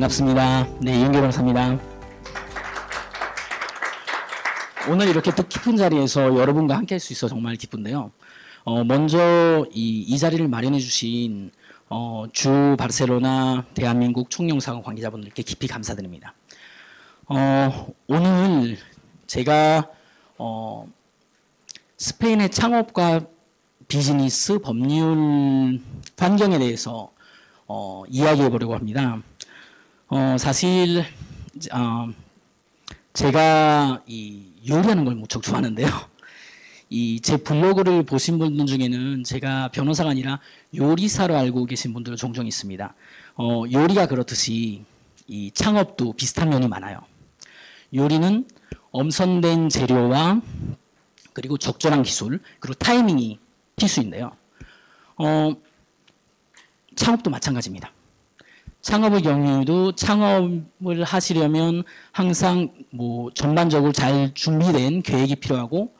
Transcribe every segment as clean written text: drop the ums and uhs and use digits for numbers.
반갑습니다. 네, 이은규 변호사입니다. 오늘 이렇게 뜻깊은 자리에서 여러분과 함께 할 수 있어 정말 기쁜데요. 먼저 이 자리를 마련해 주신 주 바르셀로나 대한민국 총영사관 관계자분들께 깊이 감사드립니다. 오늘 제가 스페인의 창업과 비즈니스 법률 환경에 대해서 이야기해 보려고 합니다. 사실 제가 이 요리하는 걸 무척 좋아하는데요. 이 제 블로그를 보신 분들 중에는 제가 변호사가 아니라 요리사로 알고 계신 분들 종종 있습니다. 요리가 그렇듯이 이 창업도 비슷한 면이 많아요. 요리는 엄선된 재료와 그리고 적절한 기술 그리고 타이밍이 필수인데요. 창업도 마찬가지입니다. 창업의 경우에도 창업을 하시려면 항상 전반적으로 잘 준비된 계획이 필요하고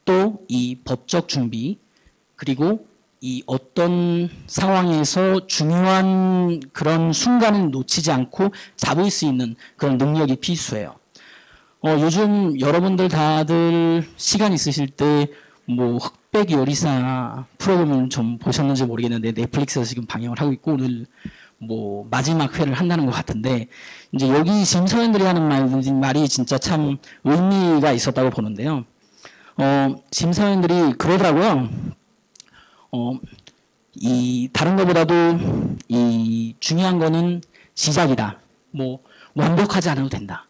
또 이 법적 준비 그리고 이 어떤 상황에서 중요한 그런 순간을 놓치지 않고 잡을 수 있는 그런 능력이 필수해요. 요즘 여러분들 다들 시간 있으실 때 흑백 요리사 프로그램을 좀 보셨는지 모르겠는데 넷플릭스에서 지금 방영을 하고 있고 오늘 마지막 회를 한다는 것 같은데 이제 여기 심사위원들이 하는 말이 진짜 참 의미가 있었다고 보는데요. 심사위원들이 그러더라고요. 이 다른 것보다도 이 중요한 거는 시작이다. 완벽하지 않아도 된다.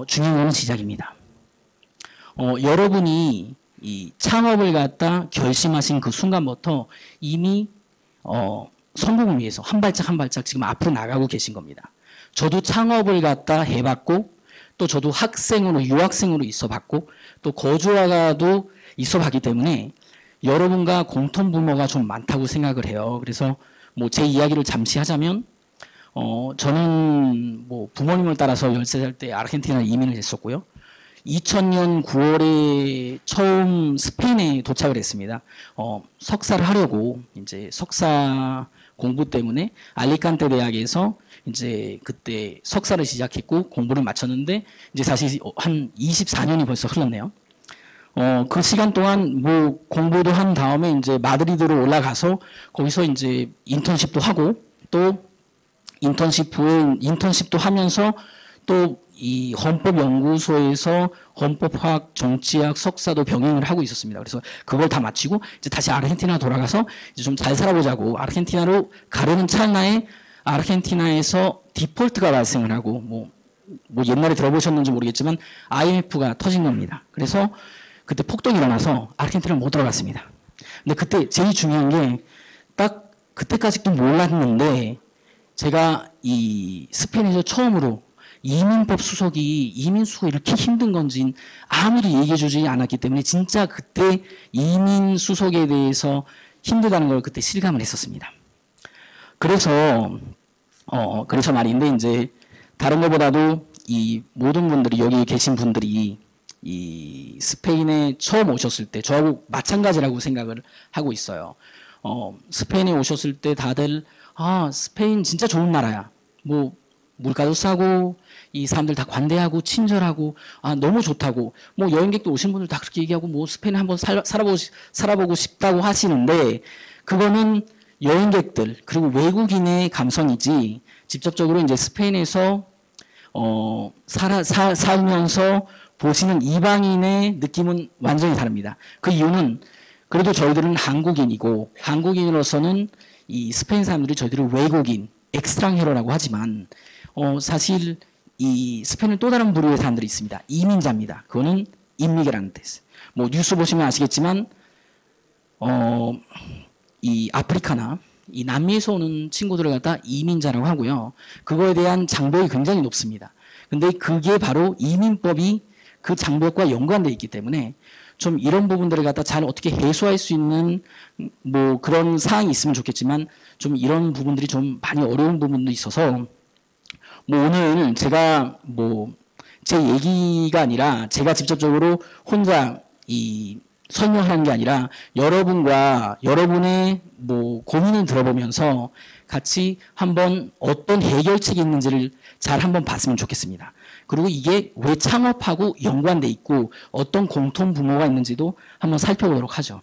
중요한 거는 시작입니다. 여러분이 이 창업을 갖다 결심하신 그 순간부터 이미 성공을 위해서 한 발짝 한 발짝 지금 앞으로 나가고 계신 겁니다. 저도 창업을 갖다 해봤고 또 저도 학생으로 유학생으로 있어봤고 또 거주하가도 있어봤기 때문에 여러분과 공통 분모가 좀 많다고 생각을 해요. 그래서 제 이야기를 잠시 하자면 저는 부모님을 따라서 13살 때 아르헨티나 이민을 했었고요. 2000년 9월에 처음 스페인에 도착을 했습니다. 석사를 하려고 이제 석사 공부 때문에 알리칸테 대학에서 이제 그때 석사를 시작했고 공부를 마쳤는데 이제 사실 한 24년이 벌써 흘렀네요. 그 시간 동안 공부도 한 다음에 이제 마드리드로 올라가서 거기서 이제 인턴십도 하고 또 인턴십도 하면서 또 이 헌법연구소에서 헌법학, 정치학, 석사도 병행을 하고 있었습니다. 그래서 그걸 다 마치고 이제 다시 아르헨티나 돌아가서 이제 좀 잘 살아보자고 아르헨티나로 가려는 찰나에 아르헨티나에서 디폴트가 발생을 하고 옛날에 들어보셨는지 모르겠지만 IMF가 터진 겁니다. 그래서 그때 폭동이 일어나서 아르헨티나를 못 들어갔습니다. 근데 그때 제일 중요한 게 딱 그때까지도 몰랐는데 제가 이 스페인에서 처음으로 이민법 수속이 이민 수속이 이렇게 힘든 건지 아무도 얘기해 주지 않았기 때문에 진짜 그때 이민 수속에 대해서 힘들다는 걸 그때 실감을 했었습니다. 그래서 말인데 이제 다른 것보다도 이 모든 분들이 여기 계신 분들이 이 스페인에 처음 오셨을 때 저하고 마찬가지라고 생각을 하고 있어요. 스페인에 오셨을 때 다들 스페인 진짜 좋은 나라야. 물가도 싸고 이 사람들 다 관대하고 친절하고 너무 좋다고 여행객도 오신 분들 다 그렇게 얘기하고 스페인에 한번 살아보고 싶다고 하시는데 그거는 여행객들 그리고 외국인의 감성이지 직접적으로 이제 스페인에서 살면서 보시는 이방인의 느낌은 완전히 다릅니다. 그 이유는 그래도 저희들은 한국인이고 한국인으로서는 이 스페인 사람들이 저희들을 외국인 엑스트랑헤로라고 하지만 사실 이 스페인은 또 다른 부류의 사람들이 있습니다. 이민자입니다. 그거는 인미그란테스. 뉴스 보시면 아시겠지만 이 아프리카나 이 남미에서 오는 친구들을 갖다 이민자라고 하고요. 그거에 대한 장벽이 굉장히 높습니다. 근데 그게 바로 이민법이 그 장벽과 연관되어 있기 때문에 좀 이런 부분들을 갖다 잘 어떻게 해소할 수 있는 그런 사항이 있으면 좋겠지만 좀 이런 부분들이 좀 많이 어려운 부분도 있어서 오늘 제가 제 얘기가 아니라 제가 직접적으로 혼자 이 설명하는 게 아니라 여러분과 여러분의 고민을 들어보면서 같이 한번 어떤 해결책이 있는지를 잘 한번 봤으면 좋겠습니다. 그리고 이게 왜 창업하고 연관돼 있고 어떤 공통 분모가 있는지도 한번 살펴보도록 하죠.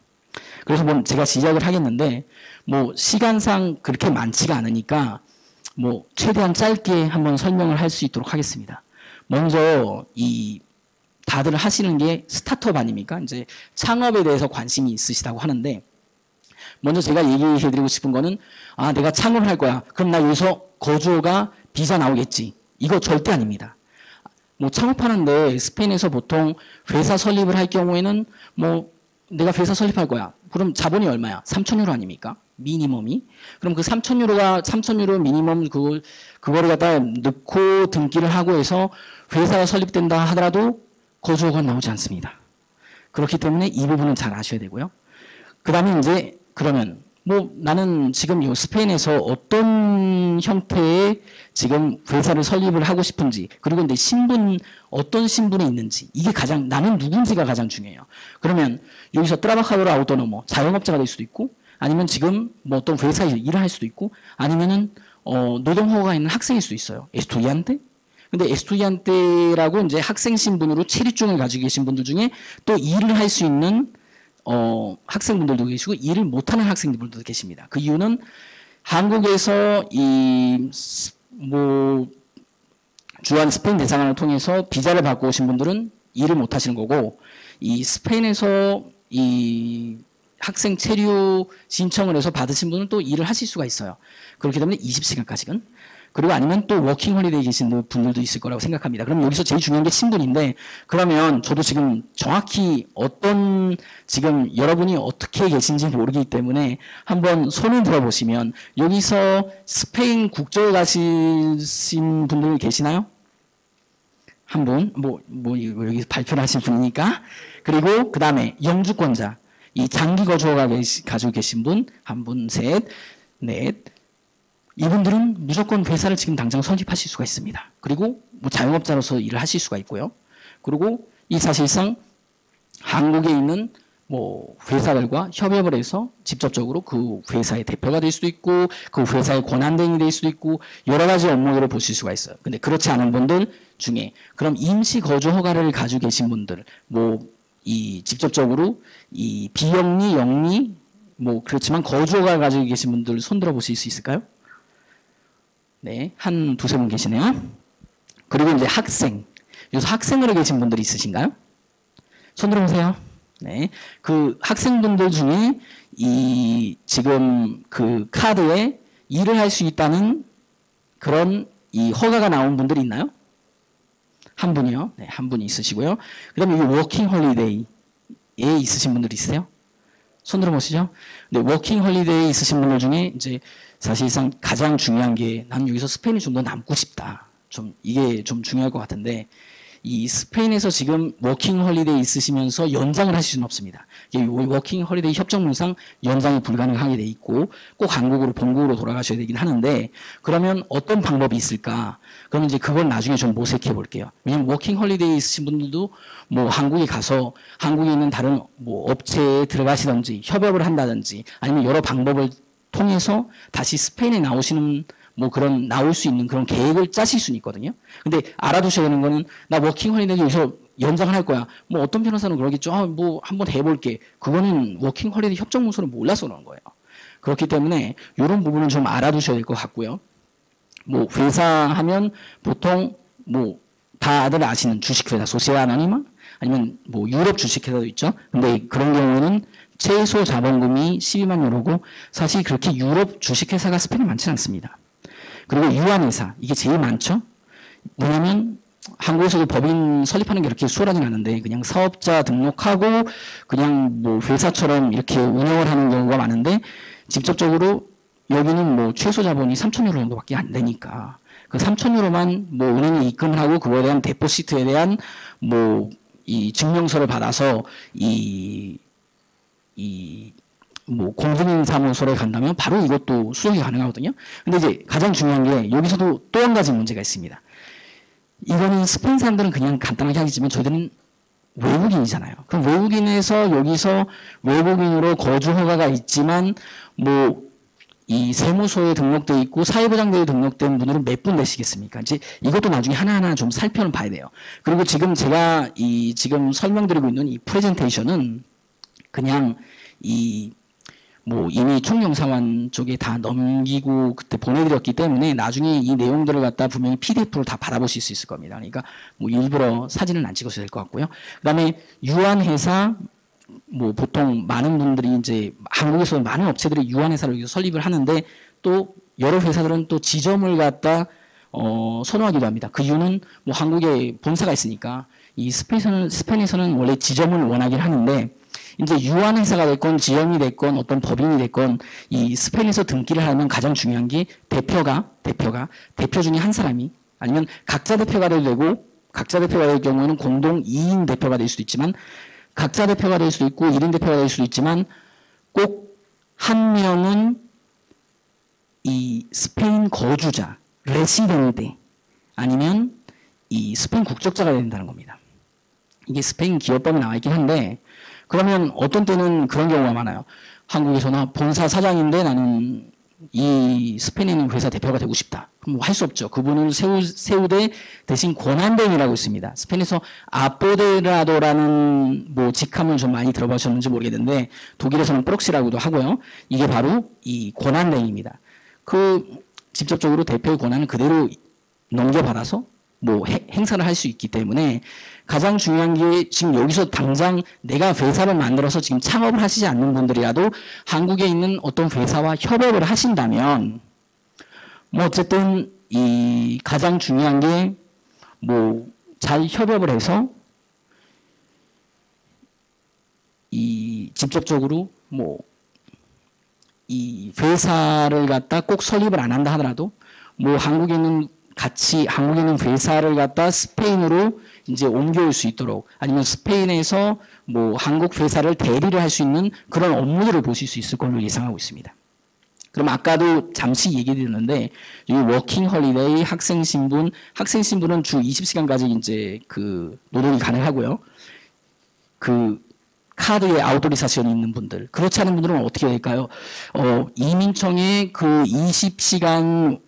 그래서 뭐 제가 시작을 하겠는데 뭐 시간상 그렇게 많지가 않으니까 뭐 최대한 짧게 한번 설명을 할 수 있도록 하겠습니다. 먼저 이 다들 하시는 게 스타트업 아닙니까? 이제 창업에 대해서 관심이 있으시다고 하는데 먼저 제가 얘기해드리고 싶은 거는 내가 창업을 할 거야. 그럼 나 여기서 거주가 비자 나오겠지. 이거 절대 아닙니다. 뭐 창업하는데 스페인에서 보통 회사 설립을 할 경우에는 뭐 내가 회사 설립할 거야. 그럼 자본이 얼마야? 3,000유로 아닙니까? 미니멈이. 그럼 그 3,000유로 미니멈 그거를 갖다 넣고 등기를 하고 해서 회사가 설립된다 하더라도 거주호가 나오지 않습니다. 그렇기 때문에 이 부분은 잘 아셔야 되고요. 그 다음에 이제 그러면 뭐 나는 지금 이 스페인에서 어떤 형태의 지금 회사를 설립을 하고 싶은지 그리고 이제 어떤 신분이 있는지 이게 가장 나는 누군지가 가장 중요해요. 그러면 여기서 트라바카도르 아우토노모 자영업자가 될 수도 있고 아니면 지금 뭐 어떤 회사에서 일을 할 수도 있고 아니면은 노동허가가 있는 학생일 수도 있어요. 에스투디안테? 근데 에스투디안테라고 이제 학생 신분으로 체류증을 가지고 계신 분들 중에 또 일을 할 수 있는 학생분들도 계시고 일을 못하는 학생분들도 계십니다. 그 이유는 한국에서 주한 스페인 대사관을 통해서 비자를 받고 오신 분들은 일을 못 하시는 거고 이 스페인에서 이 학생 체류 신청을 해서 받으신 분은 또 일을 하실 수가 있어요. 그렇기 때문에 20시간까지는. 그리고 아니면 또 워킹 홀리데이 계신 분들도 있을 거라고 생각합니다. 그럼 여기서 제일 중요한 게 신분인데 그러면 저도 지금 정확히 지금 여러분이 어떻게 계신지 모르기 때문에 한번 손을 들어보시면 여기서 스페인 국적을 가신 분들 계시나요? 한 분, 여기 발표를 하신 분이니까. 그리고 그 다음에 영주권자, 이 장기 거주가 가지고 계신 분, 한 분, 셋, 넷. 이분들은 무조건 회사를 지금 당장 설립하실 수가 있습니다. 그리고 뭐 자영업자로서 일을 하실 수가 있고요. 그리고 이 사실상 한국에 있는 뭐 회사들과 협업을 해서 직접적으로 그 회사의 대표가 될 수도 있고 그 회사의 권한대행이 될 수도 있고 여러 가지 업무들을 보실 수가 있어요. 근데 그렇지 않은 분들 중에 그럼 임시 거주 허가를 가지고 계신 분들 직접적으로 이 비영리, 영리 그렇지만 거주 허가를 가지고 계신 분들 손 들어 보실 수 있을까요? 네, 한 두세 분 계시네요. 그리고 이제 학생. 여기서 학생으로 계신 분들이 있으신가요? 손 들어보세요. 네. 그 학생분들 중에 지금 그 카드에 일을 할 수 있다는 그런 이 허가가 나온 분들이 있나요? 한 분이요. 네, 한 분이 있으시고요. 그 다음에 여기 워킹 홀리데이에 있으신 분들이 있으세요? 손 들어보시죠. 네, 워킹 홀리데이에 있으신 분들 중에 이제 사실상 가장 중요한 게 난 여기서 스페인에 좀 더 남고 싶다. 이게 좀 중요할 것 같은데 이 스페인에서 지금 워킹 홀리데이 있으시면서 연장을 하실 수는 없습니다. 워킹 홀리데이 협정문상 연장이 불가능하게 돼 있고 꼭 본국으로 돌아가셔야 되긴 하는데 그러면 어떤 방법이 있을까? 그럼 이제 그걸 나중에 좀 모색해 볼게요. 왜냐면 워킹 홀리데이 있으신 분들도 뭐 한국에 가서 한국에 있는 다른 뭐 업체에 들어가시든지 협업을 한다든지 아니면 여러 방법을 통해서 다시 스페인에 나올 수 있는 그런 계획을 짜실 수는 있거든요. 근데 알아두셔야 되는 거는 나 워킹 홀리데이 여기서 연장을 할 거야. 뭐 어떤 변호사는 그러겠죠. 한번 해볼게. 그거는 워킹 홀리데이 협정 문서를 몰라서 그러는 거예요. 그렇기 때문에 이런 부분은 좀 알아두셔야 될 것 같고요. 뭐 회사 하면 보통 뭐 다들 아시는 주식회사 소시에타 아노니마 아니면 뭐 유럽 주식회사도 있죠. 근데 그런 경우는 최소 자본금이 12만 유로고 사실 그렇게 유럽 주식회사가 스페인에 많지는 않습니다. 그리고 유한회사 이게 제일 많죠. 뭐냐면 한국에서도 법인 설립하는 게 그렇게 수월하진 않은데 그냥 사업자 등록하고 그냥 뭐 회사처럼 이렇게 운영을 하는 경우가 많은데 직접적으로 여기는 뭐 최소 자본이 3,000유로 정도밖에 안 되니까 그 3,000유로만 뭐 은행에 입금을 하고 그거에 대한 데포시트에 대한 뭐 이 증명서를 받아서 뭐 공증인 사무소로 간다면 바로 이것도 수령이 가능하거든요. 근데 이제 가장 중요한 게 여기서도 또 한 가지 문제가 있습니다. 이거는 스페인 사람들은 그냥 간단하게 하겠지만 저희들은 외국인이잖아요. 그럼 외국인에서 여기서 외국인으로 거주 허가가 있지만 뭐 이 세무서에 등록돼 있고 사회보장제에 등록된 분들은 몇 분 되시겠습니까? 이제 이것도 나중에 하나하나 좀 살펴는 봐야 돼요. 그리고 지금 제가 지금 설명드리고 있는 이 프레젠테이션은 그냥 뭐 이미 총영사관 쪽에 다 넘기고 그때 보내드렸기 때문에 나중에 이 내용들을 갖다 분명히 PDF로 다 받아보실 수 있을 겁니다. 그러니까 뭐 일부러 사진을 안 찍어도 될 것 같고요. 그다음에 유한회사 뭐 보통 많은 분들이 이제 한국에서 많은 업체들이 유한회사를 설립을 하는데 또 여러 회사들은 또 지점을 갖다 선호하기도 합니다. 그 이유는 뭐 한국에 본사가 있으니까 이 스페인에서는 원래 지점을 원하긴 하는데 이제 유한회사가 됐건 지점이 됐건 어떤 법인이 됐건 이 스페인에서 등기를 하면 가장 중요한 게 대표 중에 한 사람이 아니면 각자 대표가 돼도 되고 각자 대표가 될 경우에는 공동 2인 대표가 될 수도 있지만 각자 대표가 될 수도 있고 1인 대표가 될 수도 있지만 꼭 한 명은 이 스페인 거주자, 레시덴테 아니면 이 스페인 국적자가 된다는 겁니다. 이게 스페인 기업법에 나와 있긴 한데 그러면 어떤 때는 그런 경우가 많아요. 한국에서나 본사 사장인데 나는 이 스페인에 있는 회사 대표가 되고 싶다. 그럼 할 수 없죠. 그분을 세우되 대신 권한대행이라고 있습니다. 스페인에서 아포데라도라는 뭐 직함을 좀 많이 들어보셨는지 모르겠는데 독일에서는 프록시라고도 하고요. 이게 바로 이 권한대행입니다. 그 직접적으로 대표의 권한을 그대로 넘겨받아서 뭐 행사를 할 수 있기 때문에 가장 중요한 게 지금 여기서 당장 내가 회사를 만들어서 지금 창업을 하시지 않는 분들이라도 한국에 있는 어떤 회사와 협업을 하신다면 뭐 어쨌든 이 가장 중요한 게 뭐 잘 협업을 해서 이 직접적으로 뭐 이 회사를 갖다 꼭 설립을 안 한다 하더라도 뭐 한국에 있는 회사를 갖다 스페인으로 이제 옮겨올 수 있도록 아니면 스페인에서 뭐 한국 회사를 대리를 할 수 있는 그런 업무들을 보실 수 있을 걸로 예상하고 있습니다. 그럼 아까도 잠시 얘기 드렸는데 이 워킹 홀리데이 학생 신분은 주 20시간까지 이제 그 노동이 가능하고요. 그 카드에 아우토리사션이 있는 분들 그렇지 않은 분들은 어떻게 될까요? 이민청에 그 20시간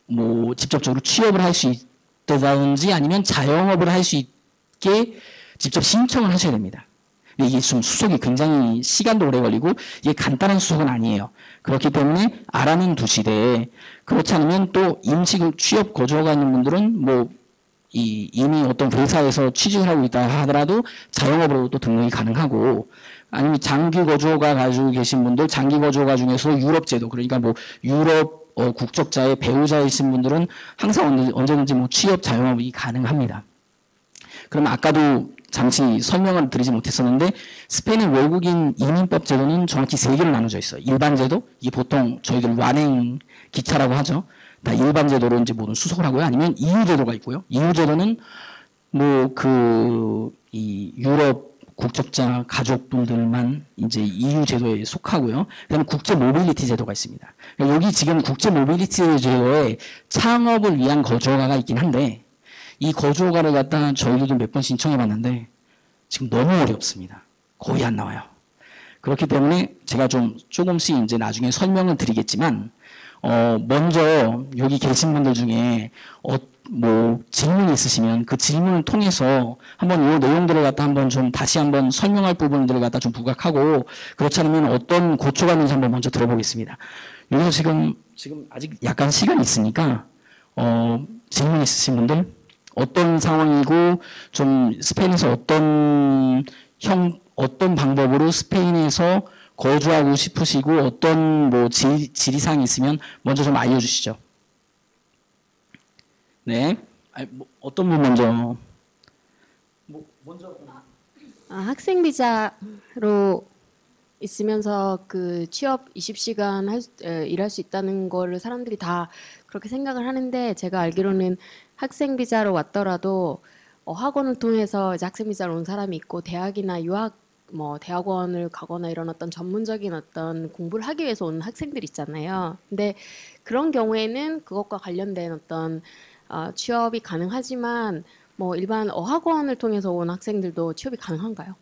뭐 직접적으로 취업을 할 수 있다든지 아니면 자영업을 할 수 있게 직접 신청을 하셔야 됩니다. 근데 이게 좀 수속이 굉장히 시간도 오래 걸리고 이게 간단한 수속은 아니에요. 그렇기 때문에 알아는 두시되 그렇지 않으면 또 임시 취업 거주가 있는 분들은 뭐 이미 어떤 회사에서 취직을 하고 있다 하더라도 자영업으로 또 등록이 가능하고 아니면 장기 거주가 가지고 계신 분들 장기 거주가 중에서 유럽 제도 그러니까 뭐 유럽 국적자의 배우자이신 분들은 항상 언제든지 뭐 취업 자영업이 가능합니다. 그럼 아까도 잠시 설명을 드리지 못했었는데 스페인의 외국인 이민법 제도는 정확히 3개로 나눠져 있어요. 일반 제도, 이게 보통 저희들 완행 기차라고 하죠. 다 일반 제도로 이제 모든 수속을 하고요. 아니면 EU 제도가 있고요. EU 제도는 뭐 이 유럽 국적자 가족분들만 이제 EU 제도에 속하고요. 그다음에 국제 모빌리티 제도가 있습니다. 여기 지금 국제 모빌리티 제도에 창업을 위한 거주허가가 있긴 한데 이 거주허가를 갖다 저희들도 몇 번 신청해 봤는데 지금 너무 어렵습니다. 거의 안 나와요. 그렇기 때문에 제가 조금씩 이제 나중에 설명을 드리겠지만 먼저 여기 계신 분들 중에 뭐 질문이 있으시면 그 질문을 통해서 한번 이 내용들을 갖다 한번 좀 다시 한번 설명할 부분들을 갖다 좀 부각하고 그렇지 않으면 어떤 고초가 있는지 한번 먼저 들어보겠습니다. 여기서 지금 아직 약간 시간이 있으니까 질문 있으신 분들 어떤 상황이고 좀 스페인에서 어떤 방법으로 스페인에서 거주하고 싶으시고 어떤 뭐 지리사항이 있으면 먼저 좀 알려주시죠. 네. 뭐 어떤 분 먼저? 학생 비자로 있으면서 그 취업 20시간 일할 수 있다는 거를 사람들이 다 그렇게 생각을 하는데 제가 알기로는 학생 비자로 왔더라도 학원을 통해서 이제 학생 비자로 온 사람이 있고 대학이나 유학 뭐 대학원을 가거나 이런 어떤 전문적인 어떤 공부를 하기 위해서 온 학생들 있잖아요. 근데 그런 경우에는 그것과 관련된 어떤 취업이 가능하지만 뭐 일반 어학원을 통해서 온 학생들도 취업이 가능한가요?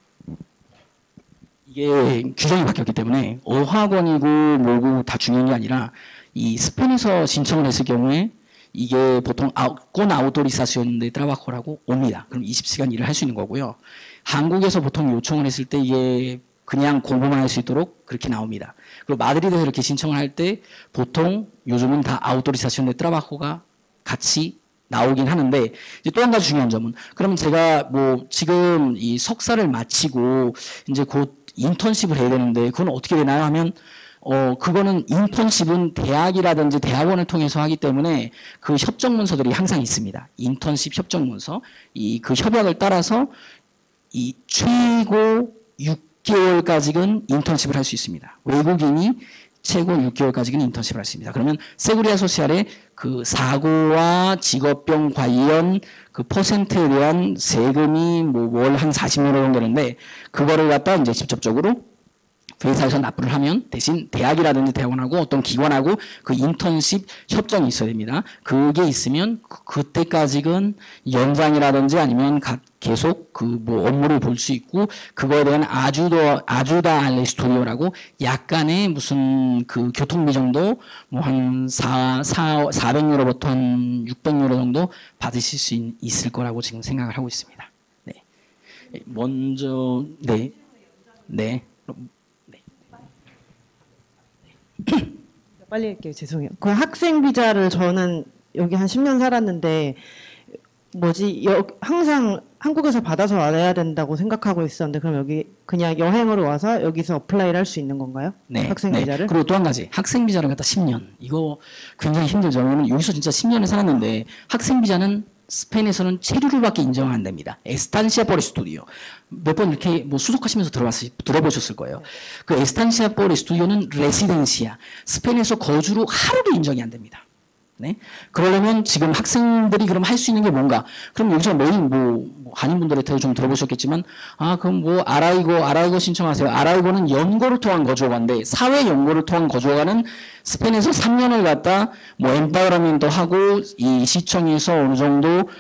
이게 규정이 바뀌었기 때문에 어학원이고 뭐고 다 중요한 게 아니라 이 스페인에서 신청을 했을 경우에 이게 보통 con autorización de trabajo라고 옵니다. 그럼 20시간 일을 할 수 있는 거고요. 한국에서 보통 요청을 했을 때 이게 그냥 공부만 할 수 있도록 그렇게 나옵니다. 그리고 마드리드에서 이렇게 신청을 할 때 보통 요즘은 다 autorización de trabajo가 같이 나오긴 하는데 이제 또 한 가지 중요한 점은 그러면 제가 뭐 지금 이 석사를 마치고 이제 곧 인턴십을 해야 되는데 그건 어떻게 되나요 하면 그거는 인턴십은 대학이라든지 대학원을 통해서 하기 때문에 그 협정 문서들이 항상 있습니다. 인턴십 협정 문서. 그 협약을 따라서 이 최고 6개월까지는 인턴십을 할 수 있습니다. 외국인이 최고 6개월까지는 인턴십을 할 수 있습니다. 그러면 세구리아 소시알의 그 사고와 직업병 관련 그 퍼센트에 대한 세금이 뭐 월 한 40유로 정도 되는데 그거를 갖다 이제 직접적으로 회사에서 납부를 하면 대신 대학이라든지 대학원하고 어떤 기관하고 그 인턴십 협정이 있어야 됩니다. 그게 있으면 그때까지는 연장이라든지 아니면 계속 그 뭐 업무를 볼 수 있고 그거에 대한 아주다 알레 스토리오라고 약간의 무슨 그 교통비 정도 뭐 한 400유로부터 한 600유로 정도 받으실 수 있을 거라고 지금 생각을 하고 있습니다. 네. 먼저 네. 빨리 할게요. 죄송해요. 그 학생 비자를 저는 여기 한 10년 살았는데 항상 한국에서 받아서 와야 된다고 생각하고 있었는데 그럼 여기 그냥 여행으로 와서 여기서 어플라이를 할 수 있는 건가요? 네. 학생 비자를? 그리고 또 한 가지 학생 비자를 갖다 10년. 이거 굉장히 힘들죠. 왜냐면 여기서 진짜 10년을 살았는데 학생 비자는 스페인에서는 체류를밖에 인정 안 됩니다. 에스탄시아 por estudio. 몇 번 이렇게 뭐 수속하시면서 들어보셨을 거예요. 그 에스탄시아 por estudi오는 레시덴시아. 스페인에서 거주로 하루도 인정이 안 됩니다. 네? 그러려면 지금 학생들이 그럼 할 수 있는 게 뭔가? 그럼 여기서 뭐 한인분들한테도 좀 들어보셨겠지만, 그럼 뭐 아라이고 신청하세요. 아라이고는 연고를 통한 거주어가인데 사회 연고를 통한 거주어가는 스페인에서 3년을 갖다 뭐 엠파워러먼트 하고 이 시청에서 어느 정도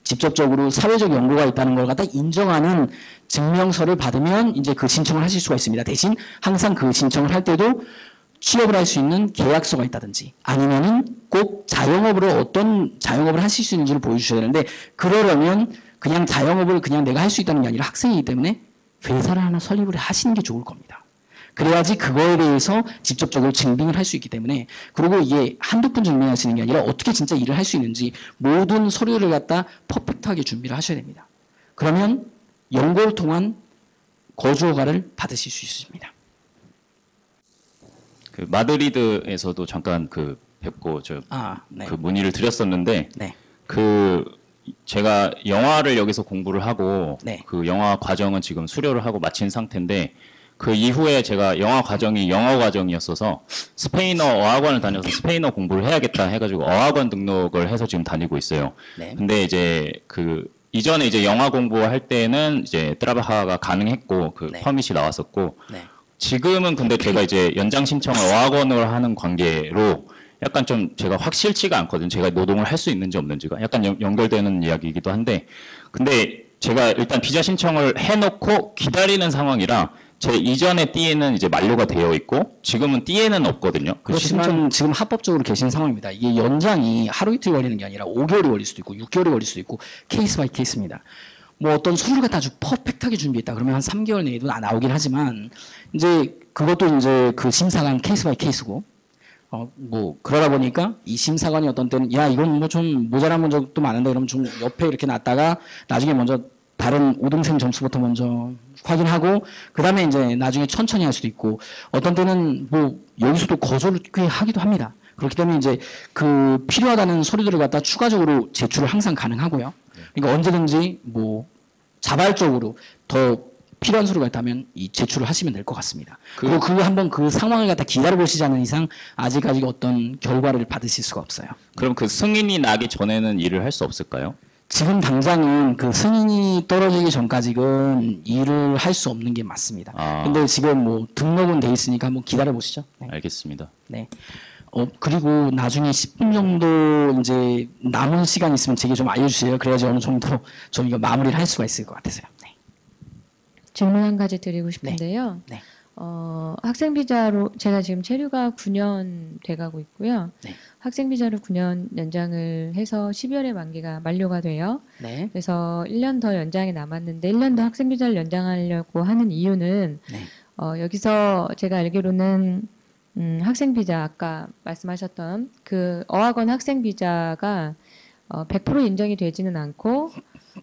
직접적으로 사회적 연고가 있다는 걸 갖다 인정하는 증명서를 받으면 이제 그 신청을 하실 수가 있습니다. 대신 항상 그 신청을 할 때도 취업을 할 수 있는 계약서가 있다든지 아니면은 꼭 자영업으로 어떤 자영업을 하실 수 있는지를 보여주셔야 되는데 그러려면 그냥 자영업을 그냥 내가 할 수 있다는 게 아니라 학생이기 때문에 회사를 하나 설립을 하시는 게 좋을 겁니다. 그래야지 그거에 대해서 직접적으로 증빙을 할 수 있기 때문에 그리고 이게 한두 푼 증명하시는 게 아니라 어떻게 진짜 일을 할 수 있는지 모든 서류를 갖다 퍼펙트하게 준비를 하셔야 됩니다. 그러면 연고를 통한 거주허가를 받으실 수 있습니다. 그 마드리드에서도 잠깐 뵙고 네. 그 문의를 드렸었는데 네. 제가 영화를 여기서 공부를 하고 네. 그 영화 과정은 지금 수료를 하고 마친 상태인데 그 이후에 제가 영화 과정이 영어 과정이었어서 스페인어 어학원을 다녀서 스페인어 공부를 해야겠다 해가지고 어학원 등록을 해서 지금 다니고 있어요. 네. 근데 이제 이전에 이제 영화 공부할 때는 이제 트라바하가 가능했고 네. 퍼밋이 나왔었고 네. 지금은 근데 제가 이제 연장 신청을 어학원을 하는 관계로 약간 좀 제가 확실치가 않거든요. 제가 노동을 할 수 있는지 없는지가 약간 연결되는 이야기이기도 한데 근데 제가 일단 비자 신청을 해놓고 기다리는 상황이라 제 이전의 띠에는 이제 만료가 되어 있고 지금은 띠에는 없거든요. 그렇지만 지금 합법적으로 계신 상황입니다. 이게 연장이 하루 이틀 걸리는 게 아니라 5개월이 걸릴 수도 있고 6개월이 걸릴 수도 있고 케이스 바이 케이스입니다. 뭐 어떤 서류를 갖다 아주 퍼펙트하게 준비했다 그러면 한 3개월 내에도 나오긴 하지만 이제 그것도 이제 그 심사관 케이스 바이 케이스고 뭐 그러다 보니까 이 심사관이 어떤 때는 야 이건 뭐 좀 모자란 문제도 많은데 그러면 좀 옆에 이렇게 놨다가 나중에 먼저 다른 우등생 점수부터 먼저 확인하고 그다음에 이제 나중에 천천히 할 수도 있고 어떤 때는 뭐 여기서도 거절을 꽤 하기도 합니다. 그렇기 때문에 이제 그 필요하다는 서류들을 갖다 추가적으로 제출을 항상 가능하고요. 그러니까 언제든지 뭐 자발적으로 더 필요한 서류가 있다면 이 제출을 하시면 될 것 같습니다. 그리고 한번 그 상황을 갖다 기다려 보시지 않는 이상 아직까지 어떤 결과를 받으실 수가 없어요. 그럼 그 승인이 나기 전에는 일을 할 수 없을까요? 지금 당장은 그 승인이 떨어지기 전까지는 일을 할 수 없는 게 맞습니다. 근데 지금 뭐 등록은 돼 있으니까 한번 기다려 보시죠. 네. 알겠습니다. 네. 그리고 나중에 10분 정도 이제 남은 시간 있으면 제게 좀 알려주세요. 그래야지 어느 정도 좀 이거 마무리를 할 수가 있을 것 같아서요. 네. 질문 한 가지 드리고 싶은데요. 네. 학생 비자로 제가 지금 체류가 9년 돼가고 있고요. 네. 학생 비자로 9년 연장을 해서 12월에 만기가 만료가 돼요. 네. 그래서 1년 더 연장이 남았는데 1년 더 학생 비자를 연장하려고 하는 이유는 네. 여기서 제가 알기로는 학생 비자 아까 말씀하셨던 그 어학원 학생 비자가 100% 인정이 되지는 않고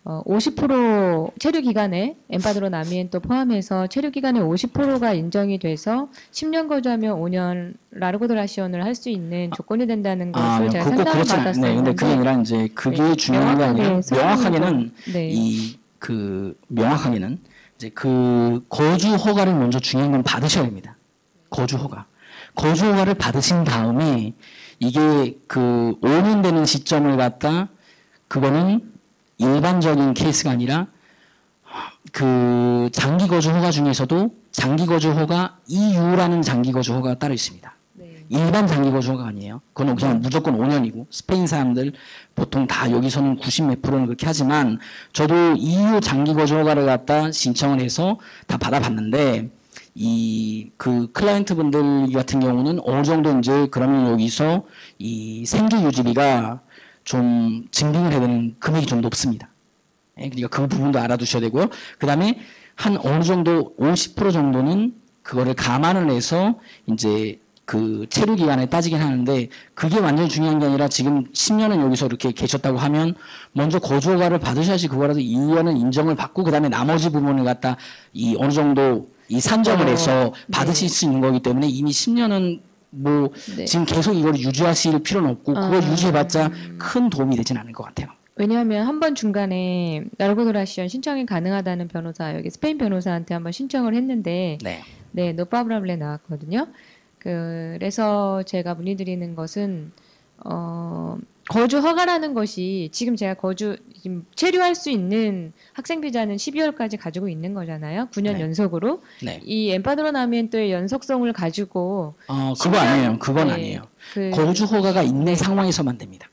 50% 체류 기간에 엠파드로 나미엔 또 포함해서 체류 기간에 50%가 인정이 돼서 10년 거주하면 5년 라르고드라시온을 할 수 있는 조건이 된다는 것을 제가 상담을 그렇진 받았어요. 네, 근데 그게 아니라 이제 그게 중요한 게 아니라 명확하게는 네. 명확하게는 이제 그 거주 허가를 먼저 중요한 건 받으셔야 됩니다. 거주 허가를 받으신 다음에 이게 그 5년 되는 시점을 갖다 그거는 일반적인 케이스가 아니라 그 장기 거주 허가 중에서도 장기 거주 허가 EU라는 장기 거주 허가가 따로 있습니다. 네. 일반 장기 거주 허가 아니에요. 그건 그냥 무조건 5년이고 스페인 사람들 보통 다 여기서는 90몇 프로는 그렇게 하지만 저도 EU 장기 거주 허가를 갖다 신청을 해서 다 받아봤는데 이 그 클라이언트 분들 같은 경우는 어느 정도 이제 그러면 여기서 이 생계 유지비가 좀 증빙을 해야 되는 금액이 좀 높습니다. 예, 그러니까 그 부분도 알아두셔야 되고요. 그 다음에 한 어느 정도 50% 정도는 그거를 감안을 해서 이제 그 체류 기간에 따지긴 하는데 그게 완전히 중요한 게 아니라 지금 10년은 여기서 이렇게 계셨다고 하면 먼저 거주 허가를 받으셔야지 그거라도 2년은 인정을 받고 그 다음에 나머지 부분을 갖다 이 어느 정도 이 산정을 해서 받으실 수 있는 거기 때문에 이미 10년은 뭐 네. 지금 계속 이걸 유지하실 필요는 없고 그걸 유지해봤자 큰 도움이 되진 않을 것 같아요. 왜냐하면 한 번 중간에 라르고드라시온 신청이 가능하다는 변호사 여기 스페인 변호사한테 한번 신청을 했는데 네, 노파브라블레 나왔거든요. 그래서 제가 문의드리는 것은 거주 허가라는 것이 지금 제가 지금 체류할 수 있는 학생 비자는 12월까지 가지고 있는 거잖아요. 9년 네. 연속으로. 네. 이 엠파드로나미엔토의 연속성을 가지고 그거 아니에요. 그건 네, 아니에요. 거주 허가가 있는 상황에서만 됩니다.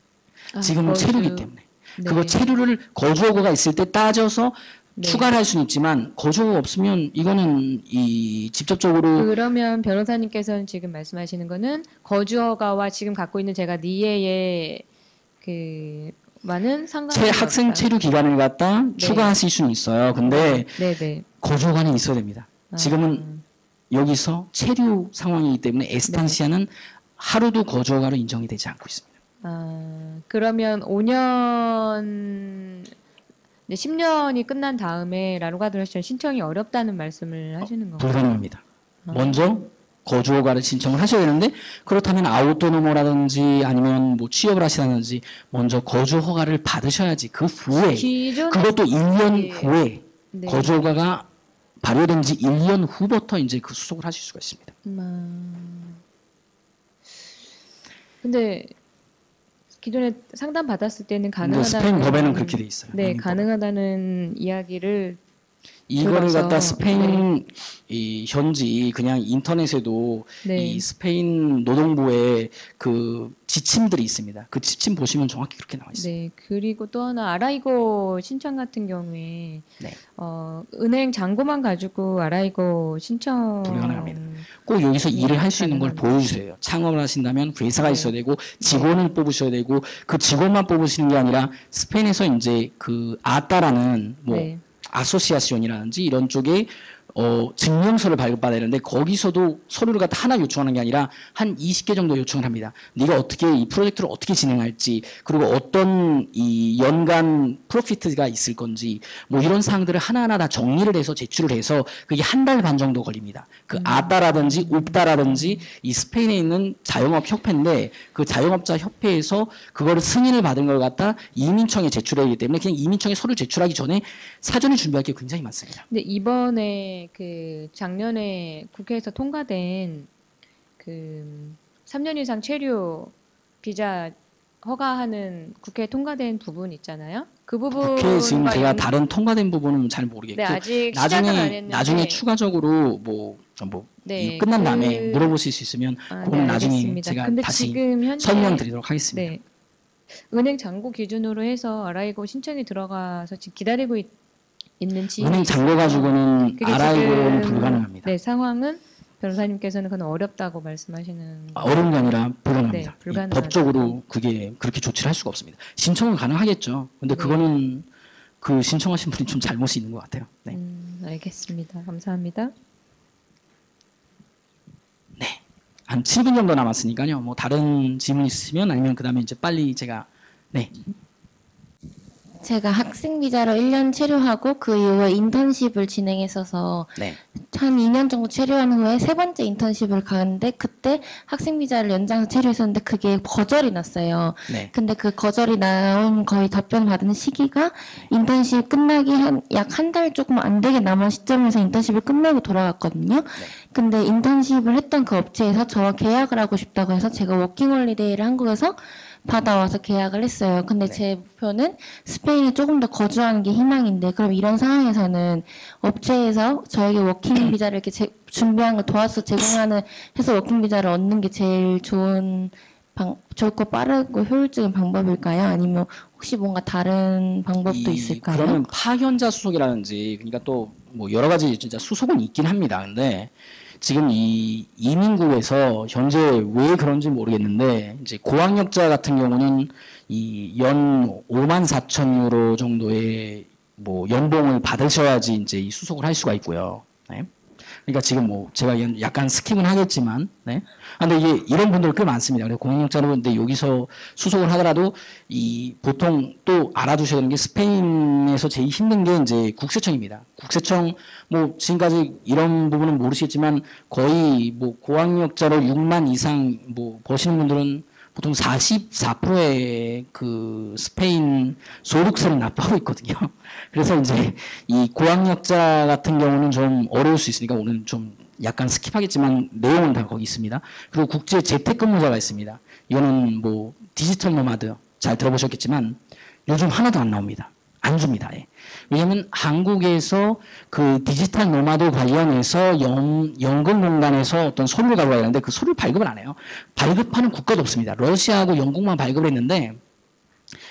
지금은 체류기 때문에. 네. 그거 체류를 거주 허가가 있을 때 따져서 네. 추가를 할 수는 있지만 거주 허가 없으면 이거는 이 직접적으로 그러면 변호사님께서는 지금 말씀하시는 거는 거주 허가와 지금 갖고 있는 제가 니에의 그 많은 상관이 학생 체류 기간을 갖다 네. 추가하실 수는 있어요. 근데 네네. 거주 허가는 있어야 됩니다. 지금은 여기서 체류 상황이기 때문에 에스탄시아는 하루도 거주 허가로 인정이 되지 않고 있습니다. 그러면 5년 10년이 끝난 다음에 라르고드라시온 신청이 어렵다는 말씀을 하시는 건가요? 불가능합니다. 먼저 거주 허가를 신청을 하셔야 되는데 그렇다면 아우토노모라든지 아니면 뭐 취업을 하시다든지 먼저 거주 허가를 받으셔야지 그 후에 그것도 1년 후에 네. 거주 허가가 발효된 지 1년 후부터 이제 그 수속을 하실 수가 있습니다. 근데 기존에 상담 받았을 때는 가능하다는 스페인 법에는 그렇게 돼 있어요. 네, 가능하다는 이야기를 이거를 들어서, 갖다 스페인 이 현지 그냥 인터넷에도 네. 이 스페인 노동부의 그 지침들이 있습니다. 그 지침 보시면 정확히 그렇게 나와 있습니다. 네, 그리고 또 하나 아라이고 신청 같은 경우에 네. 은행 잔고만 가지고 아라이고 신청 불가능합니다. 꼭 여기서 일을 할 수 있는 걸 보여주세요. 창업을 하신다면 회사가 있어야 되고 직원을 뽑으셔야 되고 그 직원만 뽑으시는 게 아니라 스페인에서 이제 그 아따라는 뭐 네. 아소시아시온이라든지 이런 쪽에 증명서를 발급받아야 되는데 거기서도 서류를 갖다 하나 요청하는 게 아니라 한 20개 정도 요청을 합니다. 네가 어떻게 이 프로젝트를 어떻게 진행할지 그리고 어떤 이 연간 프로피트가 있을 건지 뭐 이런 사항들을 하나하나 다 정리를 해서 제출을 해서 그게 한 달 반 정도 걸립니다. 그 아따라든지 옵다라든지 이 스페인에 있는 자영업 협회인데 그 자영업자 협회에서 그거를 승인을 받은 걸 갖다 이민청에 제출해야 하기 때문에 그냥 이민청에 서류 제출하기 전에 사전에 준비할 게 굉장히 많습니다. 근데 이번에 그 작년에 국회에서 통과된 그 3년 이상 체류 비자 허가하는 국회에 통과된 부분 있잖아요. 그 부분 국회에 지금 제가 다른 통과된 부분은 잘 모르겠고 네, 아직 시작은 안 했는데 나중에 추가적으로 뭐 네, 끝난 다음에 물어보실 수 있으면 그거는 네, 나중에 알겠습니다. 제가 근데 다시 지금 현재 설명드리도록 하겠습니다. 네. 은행 잔고 기준으로 해서 아라이고 신청이 들어가서 지금 기다리고 있는 지인이 은행 잠궈 가지고는 그게 알아이고는 지금 불가능합니다. 네, 상황은 변호사님께서는 그건 어렵다고 말씀하시는 어려운 게 아니라 불가능합니다. 네, 불가능하다. 법적으로 그게 그렇게 조치를 할 수가 없습니다. 신청은 가능하겠죠. 근데 네. 그거는 그 신청하신 분이 좀 잘못이 있는 것 같아요. 네. 알겠습니다. 감사합니다. 한 7분 정도 남았으니까요. 뭐 다른 질문 있으시면 아니면 그다음에 이제 빨리 제가 네. 제가 학생 비자로 1년 체류하고 그 이후에 인턴십을 진행했어서 네. 한 2년 정도 체류한 후에 세 번째 인턴십을 가는데 그때 학생 비자를 연장해서 체류했었는데 그게 거절이 났어요. 네. 근데 그 거절이 나온 거의 답변 받은 시기가 인턴십 끝나기 약 한 달 조금 안 되게 남은 시점에서 인턴십을 끝내고 돌아갔거든요. 근데 인턴십을 했던 그 업체에서 저와 계약을 하고 싶다고 해서 제가 워킹홀리데이를 한국에서 받아와서 계약을 했어요. 근데 제 목표는 스페인에 조금 더 거주하는 게 희망인데 그럼 이런 상황에서는 업체에서 저에게 워킹 비자를 이렇게 준비한 걸 도와서 제공하는 해서 워킹 비자를 얻는 게 제일 좋고 빠르고 효율적인 방법일까요? 아니면 혹시 뭔가 다른 방법도 있을까요? 그러면 파견자 수속이라든지 그러니까 또 뭐 여러 가지 진짜 수속은 있긴 합니다. 근데 지금 이 이민국에서 현재 왜 그런지 모르겠는데 이제 고학력자 같은 경우는 이 연 5만 4천 유로 정도의 뭐 연봉을 받으셔야지 이제 이 수속을 할 수가 있고요. 네. 그러니까 지금 뭐 제가 약간 스킵은 하겠지만, 네. 근데 이게 이런 분들 꽤 많습니다. 그래서 고학력자로 근데 여기서 수속을 하더라도 이 보통 또 알아두셔야 되는 게 스페인에서 제일 힘든 게 이제 국세청입니다. 국세청 뭐 지금까지 이런 부분은 모르시겠지만 거의 뭐 고학력자로 6만 이상 뭐 버시는 분들은 보통 44%의 그 스페인 소득세를 납부하고 있거든요. 그래서 이제 이 고학력자 같은 경우는 좀 어려울 수 있으니까 오늘 좀 약간 스킵하겠지만 내용은 다 거기 있습니다. 그리고 국제 재택근무자가 있습니다. 이거는 뭐 디지털 노마드 잘 들어보셨겠지만 요즘 하나도 안 나옵니다. 안 줍니다. 예. 왜냐하면 한국에서 그 디지털 노마드 관련해서 연금공단에서 어떤 서류를 가져와야 되는데 그 서류를 발급을 안 해요. 발급하는 국가도 없습니다. 러시아하고 영국만 발급을 했는데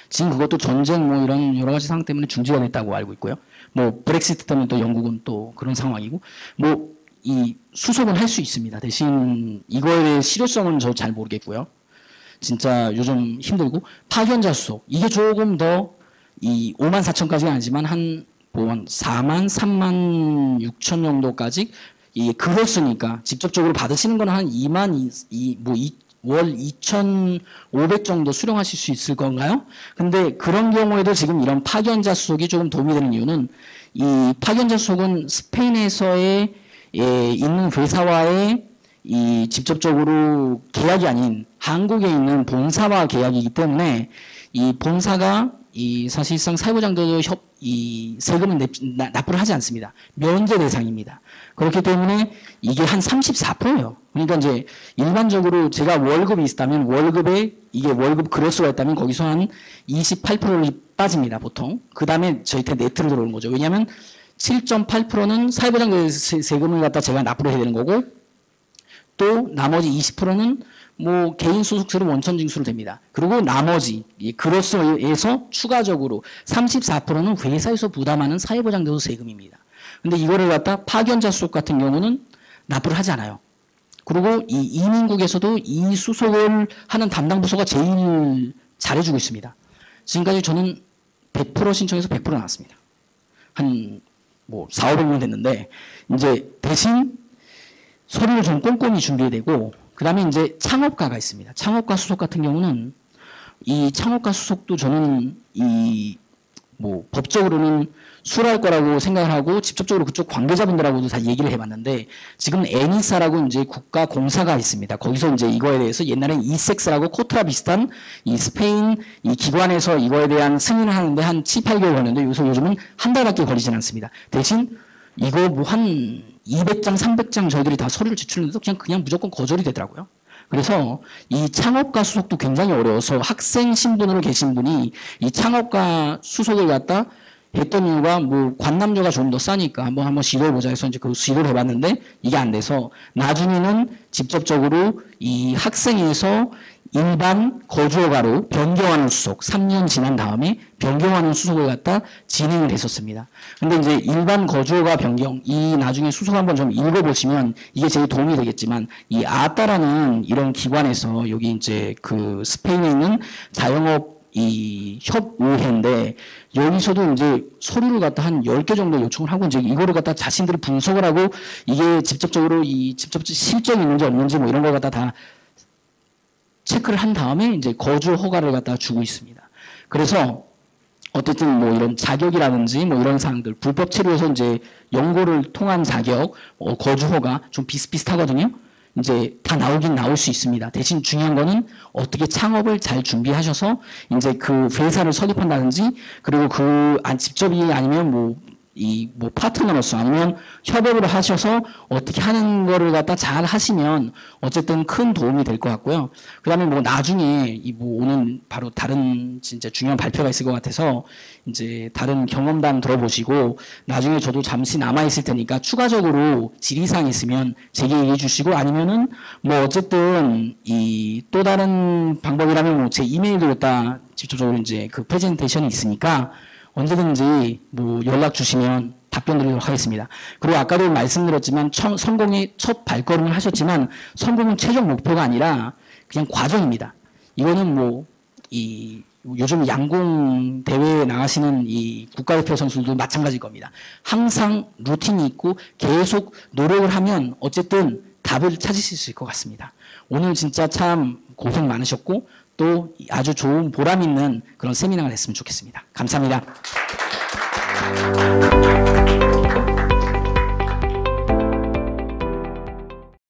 지금 그것도 전쟁 뭐 이런 여러 가지 상황 때문에 중지가 됐다고 알고 있고요. 뭐 브렉시트 때문에 또 영국은 또 그런 상황이고 뭐 이 수속은 할 수 있습니다. 대신 이거에 대해 실효성은 저 잘 모르겠고요. 진짜 요즘 힘들고 파견자 수속 이게 조금 더 이 5만 4천까지는 아니지만 한 4만 3만 6천 정도까지 이 그렇으니까 직접적으로 받으시는 거는 한 2만 월 2,500 정도 수령하실 수 있을 건가요? 근데 그런 경우에도 지금 이런 파견자 수속이 조금 도움이 되는 이유는 이 파견자 수속은 스페인에서의 있는 회사와의 이 직접적으로 계약이 아닌 한국에 있는 본사와 계약이기 때문에 이 본사가 이 사실상 사회보장제도 이 세금을 납부를 하지 않습니다. 면제 대상입니다. 그렇기 때문에 이게 한 34%예요. 그러니까 이제 일반적으로 제가 월급이 있다면 월급에 이게 월급 그로스가 있다면 거기서 한 28%를 빠집니다. 보통. 그 다음에 저희한테 네트로 들어오는 거죠. 왜냐하면 7.8%는 사회보장제도 세금을 갖다 제가 납부를 해야 되는 거고 또 나머지 20%는 뭐 개인 소득세로 원천 징수로 됩니다. 그리고 나머지 그로스에서 추가적으로 34%는 회사에서 부담하는 사회보장제도 세금입니다. 근데 이거를 갖다 파견자 수속 같은 경우는 납부를 하지 않아요. 그리고 이 이민국에서도 이 수속을 하는 담당 부서가 제일 잘해주고 있습니다. 지금까지 저는 100% 신청해서 100% 나왔습니다. 한 뭐 4,500명 됐는데 이제 대신 서류를 좀 꼼꼼히 준비해야 되고 그 다음에 이제 창업가가 있습니다. 창업가 수속 같은 경우는 이 창업가 수속도 저는 이 뭐 법적으로는 수월할 거라고 생각을 하고 직접적으로 그쪽 관계자분들하고도 다 얘기를 해봤는데 지금 애니사라고 이제 국가 공사가 있습니다. 거기서 이제 이거에 대해서 옛날엔 이섹스라고 코트라 비슷한 이 스페인 이 기관에서 이거에 대한 승인을 하는데 한 7, 8개월 걸렸는데 여기서 요즘은 한 달밖에 걸리진 않습니다. 대신 이거 뭐 한 200장, 300장 저희들이 다 서류를 제출했는데도 그냥 무조건 거절이 되더라고요. 그래서 이 창업가 수속도 굉장히 어려워서 학생 신분으로 계신 분이 이 창업가 수속을 갖다 했던 이유가 뭐 관람료가 좀 더 싸니까 한번 시도해보자 해서 이제 그 시도를 해봤는데 이게 안 돼서 나중에는 직접적으로 이 학생에서 일반 거주허가로 변경하는 수속, 3년 지난 다음에 변경하는 수속을 갖다 진행을 했었습니다. 근데 이제 일반 거주허가 변경, 이 나중에 수속 한번 좀 읽어보시면 이게 제일 도움이 되겠지만, 이 아따라는 이런 기관에서 여기 이제 그 스페인에 있는 자영업 이 협의회인데, 여기서도 이제 서류를 갖다 한 10개 정도 요청을 하고, 이제 이거를 갖다 자신들이 분석을 하고, 이게 직접적으로 직접 실적이 있는지 없는지 뭐 이런 걸 갖다 다 체크를 한 다음에 이제 거주 허가를 갖다 주고 있습니다. 그래서 어쨌든 뭐 이런 자격이라든지 뭐 이런 사항들, 불법 체류에서 이제 연고를 통한 자격, 거주 허가 좀 비슷비슷하거든요. 이제 다 나오긴 나올 수 있습니다. 대신 중요한 거는 어떻게 창업을 잘 준비하셔서 이제 그 회사를 설립한다든지, 그리고 직접이 아니면 뭐 파트너로서 아니면 협업을 하셔서 어떻게 하는 거를 갖다 잘 하시면 어쨌든 큰 도움이 될 것 같고요. 그 다음에 뭐 나중에 오는 바로 다른 진짜 중요한 발표가 있을 것 같아서 이제 다른 경험담 들어보시고, 나중에 저도 잠시 남아있을 테니까 추가적으로 질의사항 있으면 제게 얘기해 주시고, 아니면은 뭐 어쨌든 또 다른 방법이라면 뭐 제 이메일도 갖다 직접적으로 이제 그 프레젠테이션이 있으니까 언제든지 뭐 연락 주시면 답변 드리도록 하겠습니다. 그리고 아까도 말씀드렸지만 성공의 첫 발걸음을 하셨지만, 성공은 최종 목표가 아니라 그냥 과정입니다. 이거는 뭐 요즘 양궁 대회에 나가시는 이 국가대표 선수들도 마찬가지일 겁니다. 항상 루틴이 있고 계속 노력을 하면 어쨌든 답을 찾으실 수 있을 것 같습니다. 오늘 진짜 참 고생 많으셨고, 또 아주 좋은 보람 있는 그런 세미나가 됐으면 좋겠습니다. 감사합니다.